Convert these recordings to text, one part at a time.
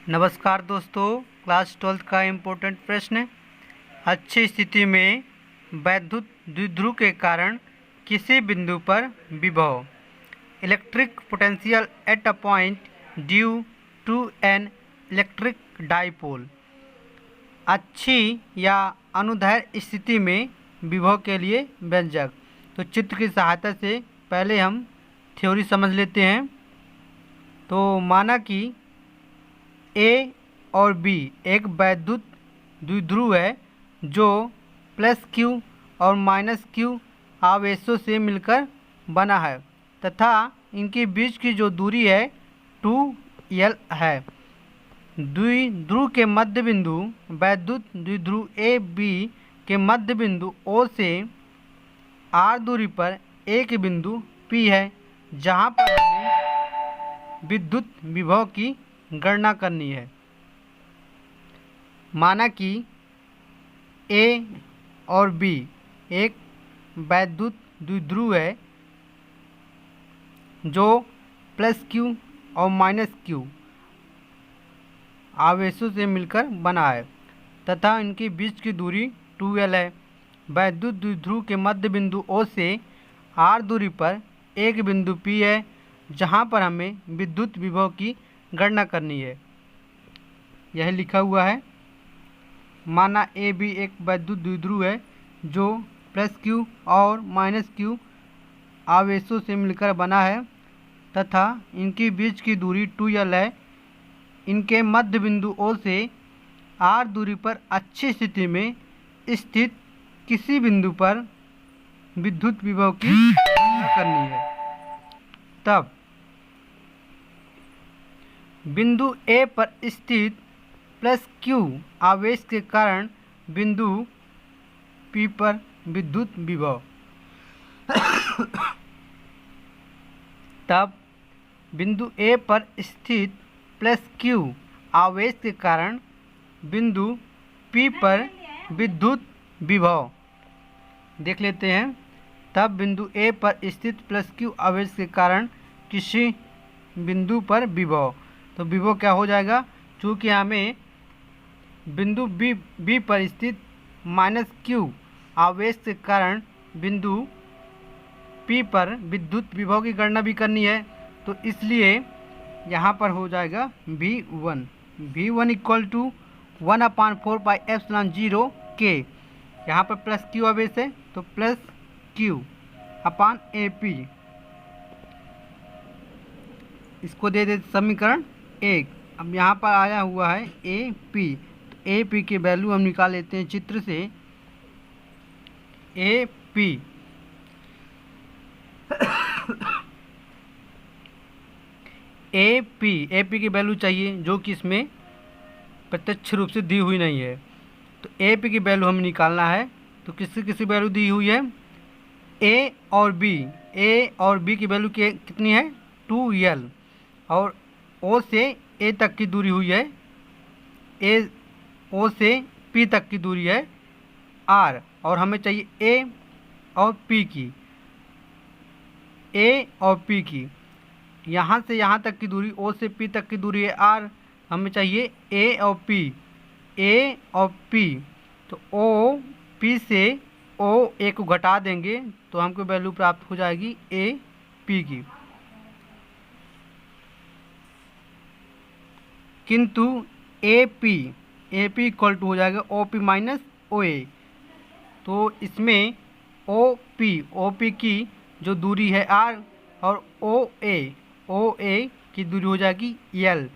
नमस्कार दोस्तों, क्लास 12 का इम्पोर्टेंट प्रश्न। अच्छी स्थिति में वैद्युत द्विध्रुव के कारण किसी बिंदु पर विभव electric potential at a point due to an electric dipole. अच्छी या अनुदैर्ध्य स्थिति में विभव के लिए व्यंजक। तो चित्र की सहायता से पहले हम थ्योरी समझ लेते हैं। तो माना कि ए और बी एक वैद्युत द्विध्रुव है जो प्लस क्यू और माइनस क्यू आवेशों से मिलकर बना है तथा इनके बीच की जो दूरी है 2l है। द्विध्रुव के मध्य बिंदु वैद्युत द्विध्रुव ए बी के मध्य बिंदु O से r दूरी पर एक बिंदु P है जहाँ पर हमें विद्युत विभव की गणना करनी है। माना कि A और B एक वैद्युत द्विध्रुव है जो प्लस Q और माइनस Q आवेशों से मिलकर बना है तथा इनके बीच की दूरी 2l है। वैद्युत द्विध्रुव के मध्य बिंदु O से r दूरी पर एक बिंदु P है जहाँ पर हमें विद्युत विभव की गणना करनी है। यह लिखा हुआ है। माना ए बी एक वैद्युत द्विध्रुव है जो प्लस क्यू और माइनस क्यू आवेशों से मिलकर बना है तथा इनके बीच की दूरी 2l है। इनके मध्य बिंदु O से r दूरी पर अच्छी स्थिति में स्थित किसी बिंदु पर विद्युत विभव की गणना करनी है। तब बिंदु A पर स्थित प्लस Q आवेश के कारण बिंदु P पर विद्युत विभव तब बिंदु A पर स्थित प्लस Q आवेश के कारण बिंदु P पर विद्युत विभव देख लेते हैं। तब बिंदु A पर स्थित प्लस Q आवेश के कारण किसी बिंदु पर विभव, तो विभव क्या हो जाएगा? चूँकि हमें बिंदु B पर स्थित माइनस Q आवेश के कारण बिंदु P पर विद्युत विभव की गणना भी करनी है, तो इसलिए यहाँ पर हो जाएगा V1 इक्वल टू 1/4πε0 K। यहाँ पर प्लस Q आवेश है तो प्लस Q अपान AP, इसको दे देते समीकरण 1। अब यहाँ पर आया हुआ है AP, तो AP की वैल्यू हम निकाल लेते हैं चित्र से। AP की वैल्यू चाहिए जो कि इसमें प्रत्यक्ष रूप से दी हुई नहीं है, तो AP की वैल्यू हमें निकालना है। तो किसी वैल्यू दी हुई है A और B की वैल्यू कितनी है 2l और O से A तक की दूरी हुई है, O से P तक की दूरी है R, और हमें चाहिए A और P की। यहाँ से यहाँ तक की दूरी O से P तक की दूरी है R, हमें चाहिए A और P। तो O P से O A को घटा देंगे तो हमको वैल्यू प्राप्त हो जाएगी A P की। किंतु AP इक्वल टू हो जाएगा OP माइनस OA। तो इसमें OP की जो दूरी है R और OA की दूरी हो जाएगी L,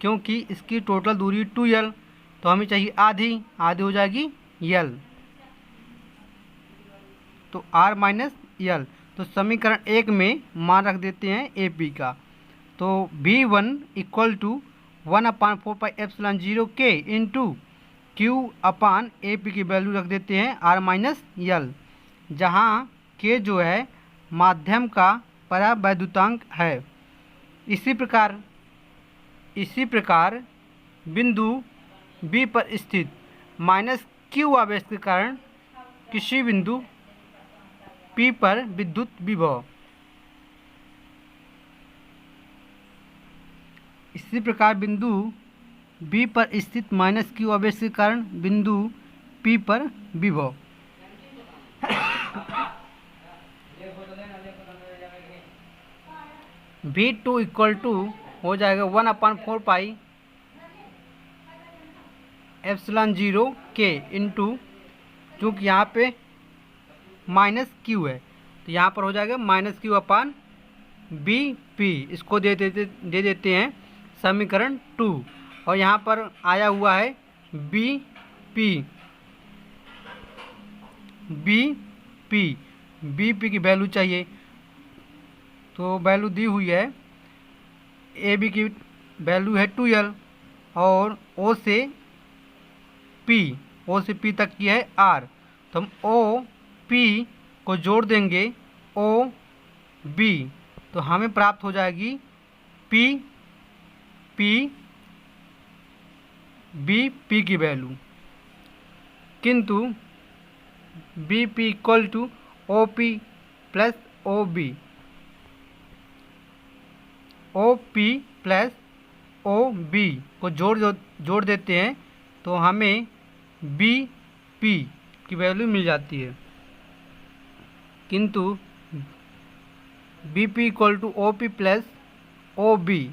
क्योंकि इसकी टोटल दूरी 2l, तो हमें चाहिए आधी हो जाएगी L, तो R माइनस L। तो समीकरण 1 में मान रख देते हैं AP का। तो V1 equal to 1/4πε0 K into Q upon AP की वैल्यू रख देते हैं R माइनस L, जहाँ K जो है माध्यम का परावैद्युतांक है। इसी प्रकार बिंदु B पर स्थित माइनस Q आवेश के कारण किसी बिंदु P पर विद्युत विभव इसी प्रकार बिंदु बी पर स्थित माइनस क्यू आवेश के कारण बिंदु पी पर विभव। V2 इक्वल टू हो जाएगा 1/4 एप्सिलॉन 0 के इंटू, चूँकि यहाँ पे माइनस क्यू है तो यहाँ पर हो जाएगा माइनस क्यू अपान बी पी। इसको दे देते हैं समीकरण 2, और यहाँ पर आया हुआ है बी पी की वैल्यू चाहिए, तो वैल्यू दी हुई है। ए बी की वैल्यू है 2L और ओ से पी तक की है R, तो हम ओ पी को जोड़ देंगे ओ बी, तो हमें प्राप्त हो जाएगी बी पी की वैल्यू, किंतु B P equal to O P plus O B, O P plus O B को जोड़ देते हैं तो हमें बी पी की वैल्यू मिल जाती है, किंतु B P equal to O P plus O B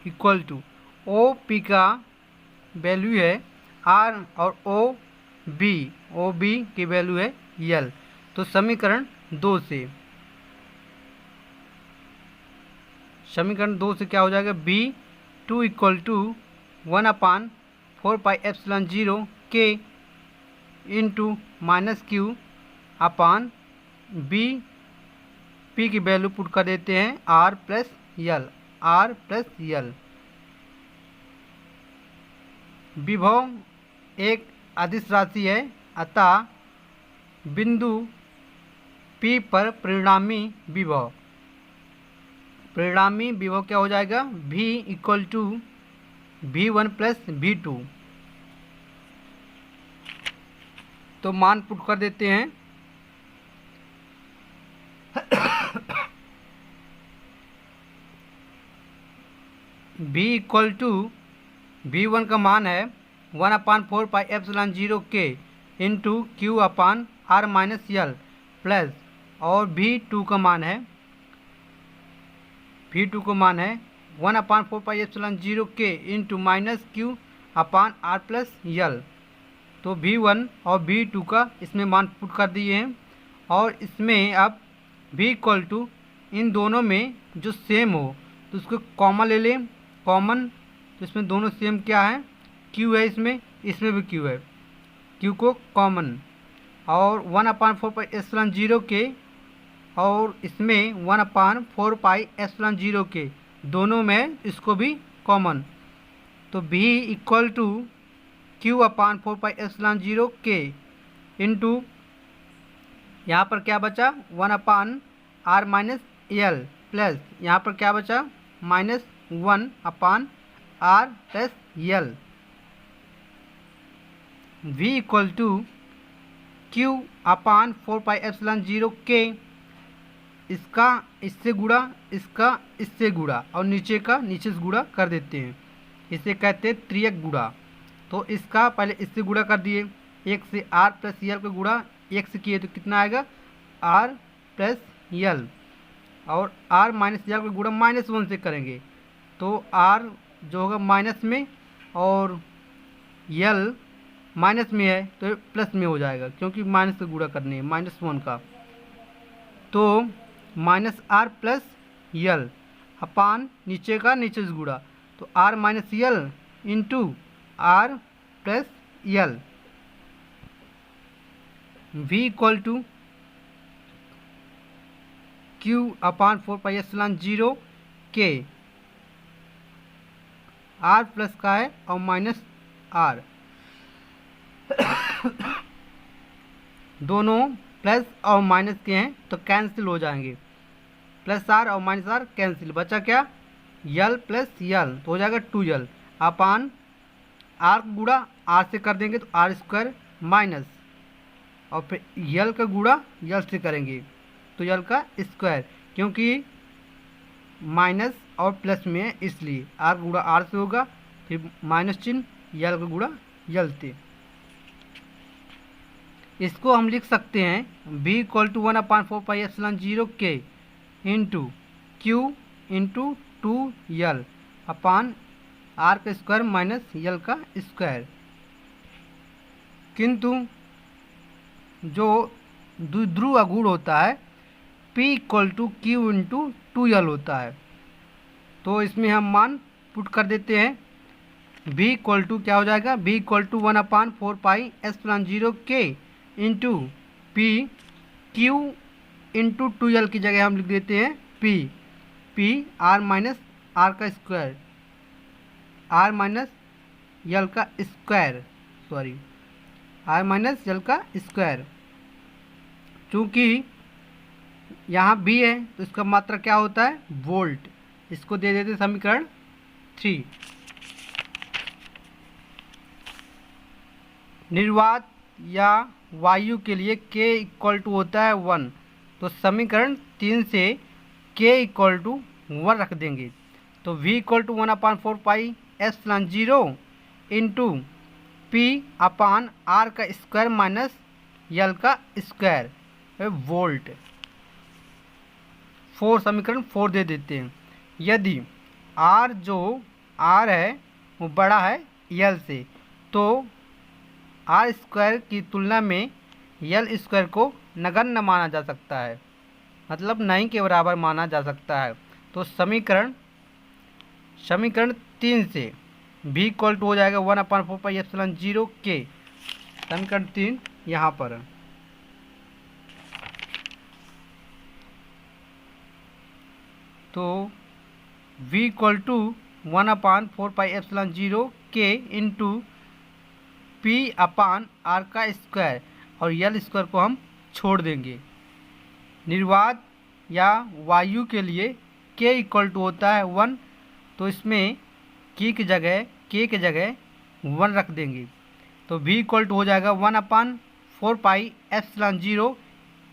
equal to O P का वैल्यू है आर और ओ बी की वैल्यू है यल। तो समीकरण 2 से क्या हो जाएगा, B2 इक्वल टू 1/4 एप्सिलॉन 0 के इंटू माइनस क्यू अपान बी पी की वैल्यू पुट कर देते हैं आर प्लस यल। विभव एक अदिश राशि है, अतः बिंदु P पर परिणामी विभव क्या हो जाएगा, V equal to V1 plus V2। तो मान पुट कर देते हैं। V इक्वल टू V1 का मान है 1/4 एप्सिलॉन 0 के into q upon r minus l plus, और V2 का मान है 1/4 एप्सिलॉन 0 के into minus q upon r plus l. तो V1 और V2 का इसमें मान पुट कर दिए हैं, और इसमें अब V इक्वल टू इन दोनों में जो सेम हो तो उसको कॉमन ले लें, कॉमन, तो इसमें दोनों सेम क्या है, Q है, इसमें भी Q है, Q को कॉमन, और 1/4 एप्सिलॉन 0 के, और इसमें 1/4 एप्सिलॉन 0 के, दोनों में इसको भी कॉमन। तो V equal to Q/4 epsilon 0 के इंटू यहाँ पर क्या बचा 1/r माइनस यल प्लस यहाँ पर क्या बचा -1/r plus l. V equal to Q/4 epsilon 0 के, इसका इससे गुणा, इसका इससे गुणा, और नीचे का नीचे से गुणा कर देते हैं, इसे कहते हैं त्रियक गुणा। तो इसका पहले इससे गुणा कर दिए, 1 से r प्लस यल का गुणा 1 से किए तो कितना आएगा r प्लस यल, और r माइनस यल का गुणा -1 से करेंगे तो r जो होगा माइनस में और यल माइनस में है तो प्लस में हो जाएगा, क्योंकि माइनस से गुणा करनी है -1 का। तो -r प्लस यल अपान नीचे का नीचे से गुणा, तो r minus l into r plus l. V equal to Q/4 epsilon 0 के, r प्लस का है और माइनस r, दोनों प्लस और माइनस के हैं तो कैंसिल हो जाएंगे, प्लस r और माइनस r कैंसिल, बचा क्या यल प्लस यल, तो हो जाएगा 2L अपान r गुणा r से कर देंगे तो r² माइनस, और फिर यल का गुणा यल से करेंगे तो यल का स्क्वायर, क्योंकि माइनस और प्लस में है इसलिए r गुणा r से होगा, फिर माइनस चिन्ह, यल का गुणा यल से। इसको हम लिख सकते हैं v equal to 1/4πε0 k into Q into 2l upon R का स्क्वायर माइनस यल का स्क्वायर। किंतु जो द्विध्रुव आघूर्ण होता है p equal to Q into 2l होता है, तो इसमें हम मान पुट कर देते हैं। v इक्वल टू क्या हो जाएगा, v equal to 1/4πε0 k into P Q into 2l की जगह हम लिख देते हैं p आर माइनस आर का स्क्वायर, आर माइनस यल का square, sorry R minus L का स्क्वायर। चूँकि यहाँ b है तो इसका मात्रा क्या होता है, वोल्ट। इसको दे देते समीकरण 3। निर्वात या वायु के लिए k इक्वल टू होता है 1, तो समीकरण 3 से k इक्वल टू 1 रख देंगे। तो v equal to 1/4πε0 into P upon R का स्क्वायर माइनस यल का स्क्वायर वोल्ट। 4 समीकरण 4 दे देते हैं। यदि आर जो आर है वो बड़ा है यल से, तो आर स्क्वायर की तुलना में यल स्क्वायर को नगण्य माना जा सकता है, मतलब नहीं के बराबर माना जा सकता है। तो समीकरण 3 से v इक्वल टू हो जाएगा 1/4πε0 k। समीकरण 3 यहाँ पर है। तो v equal to 1/4πε0 k into P upon R का स्क्वायर और यल स्क्वायर को हम छोड़ देंगे। निर्वात या वायु के लिए k इक्वल टू होता है 1, तो इसमें k की जगह 1 रख देंगे। तो v इक्वल टू हो जाएगा 1/4πε0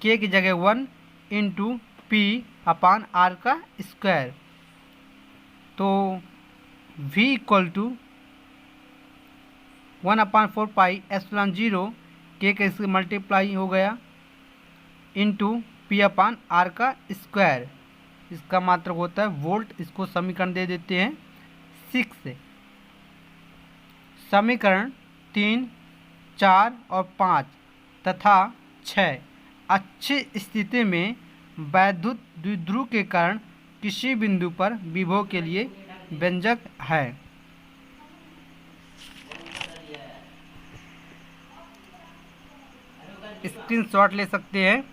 k की जगह 1 इंटू पी अपान आर का स्क्वायर। तो v इक्वल टू 1/4πε0 के इससे मल्टीप्लाई हो गया इंटू पी अपान आर का स्क्वायर। इसका मात्रक होता है वोल्ट। इसको समीकरण दे देते हैं 6। समीकरण 3, 4 और 5 तथा 6 अच्छी स्थिति में वैद्युत द्विध्रुव के कारण किसी बिंदु पर विभव के लिए व्यंजक है। स्क्रीनशॉट ले सकते हैं।